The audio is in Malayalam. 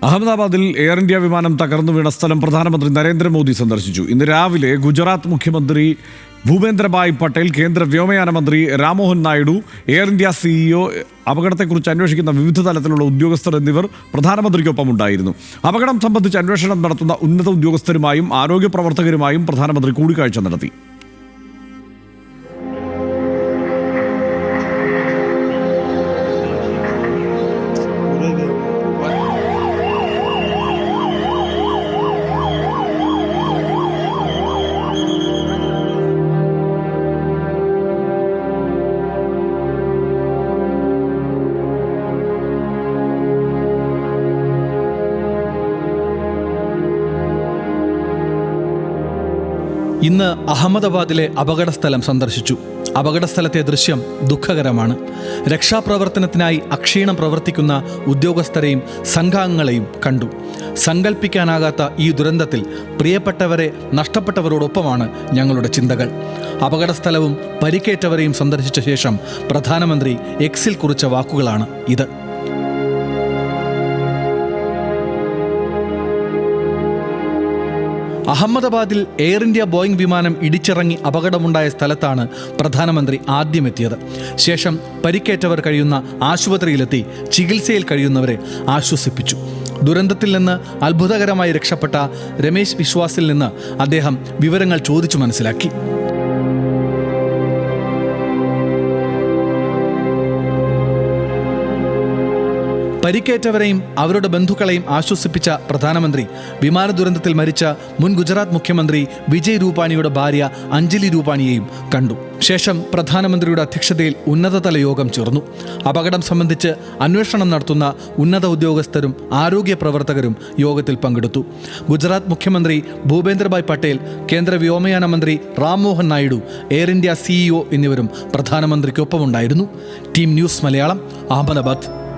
അഹമ്മദാബാദിൽ എയർ ഇന്ത്യ വിമാനം തകർന്നു വീണ സ്ഥലം പ്രധാനമന്ത്രി നരേന്ദ്രമോദി സന്ദർശിച്ചു. ഇന്ന് രാവിലെ ഗുജറാത്ത് മുഖ്യമന്ത്രി ഭൂപേന്ദ്രഭായ് പട്ടേൽ, കേന്ദ്ര വ്യോമയാന മന്ത്രി Rammohan Naidu, Air India CEO, അപകടത്തെക്കുറിച്ച് അന്വേഷിക്കുന്ന വിവിധ തലത്തിലുള്ള ഉദ്യോഗസ്ഥർ എന്നിവർ പ്രധാനമന്ത്രിക്കൊപ്പം ഉണ്ടായിരുന്നു. അപകടം സംബന്ധിച്ച് അന്വേഷണം നടത്തുന്ന ഉന്നത ഉദ്യോഗസ്ഥരുമായും ആരോഗ്യ പ്രവർത്തകരുമായും പ്രധാനമന്ത്രി കൂടിക്കാഴ്ച നടത്തി. ഇന്ന് അഹമ്മദാബാദിലെ അപകടസ്ഥലം സന്ദർശിച്ചു. അപകടസ്ഥലത്തെ ദൃശ്യം ദുഃഖകരമാണ്. രക്ഷാപ്രവർത്തനത്തിനായി അക്ഷീണം പ്രവർത്തിക്കുന്ന ഉദ്യോഗസ്ഥരെയും സംഘാംഗങ്ങളെയും കണ്ടു. സങ്കല്പിക്കാനാകാത്ത ഈ ദുരന്തത്തിൽ പ്രിയപ്പെട്ടവരെ നഷ്ടപ്പെട്ടവരോടൊപ്പമാണ് ഞങ്ങളുടെ ചിന്തകൾ. അപകടസ്ഥലവും പരിക്കേറ്റവരെയും സന്ദർശിച്ച ശേഷം പ്രധാനമന്ത്രി എക്സിൽ കുറിച്ച വാക്കുകളാണ് ഇത്. അഹമ്മദാബാദിൽ എയർ ഇന്ത്യ ബോയിംഗ് വിമാനം ഇടിച്ചിറങ്ങി അപകടമുണ്ടായ സ്ഥലത്താണ് പ്രധാനമന്ത്രി ആദ്യമെത്തിയത്. ശേഷം പരിക്കേറ്റവർ കഴിയുന്ന ആശുപത്രിയിലെത്തി ചികിത്സയിൽ കഴിയുന്നവരെ ആശ്വസിപ്പിച്ചു. ദുരന്തത്തിൽ നിന്ന് അത്ഭുതകരമായി രക്ഷപ്പെട്ട രമേശ് വിശ്വാസിൽ നിന്ന് അദ്ദേഹം വിവരങ്ങൾ ചോദിച്ചു മനസ്സിലാക്കി. പരിക്കേറ്റവരെയും അവരുടെ ബന്ധുക്കളെയും ആശ്വസിപ്പിച്ച പ്രധാനമന്ത്രി വിമാന ദുരന്തത്തിൽ മരിച്ച മുൻ ഗുജറാത്ത് മുഖ്യമന്ത്രി വിജയ് രൂപാണിയുടെ ഭാര്യ അഞ്ജലി രൂപാണിയെയും കണ്ടു. ശേഷം പ്രധാനമന്ത്രിയുടെ അധ്യക്ഷതയിൽ ഉന്നതതല യോഗം ചേർന്നു. അപകടം സംബന്ധിച്ച് അന്വേഷണം നടത്തുന്ന ഉന്നത ഉദ്യോഗസ്ഥരും ആരോഗ്യ പ്രവർത്തകരും യോഗത്തിൽ പങ്കെടുത്തു. ഗുജറാത്ത് മുഖ്യമന്ത്രി ഭൂപേന്ദ്രഭായ് പട്ടേൽ, കേന്ദ്ര വ്യോമയാന മന്ത്രി Rammohan Naidu, Air India CEO എന്നിവരും പ്രധാനമന്ത്രിക്കൊപ്പമുണ്ടായിരുന്നു. Team news Malayalam, Ahmedabad.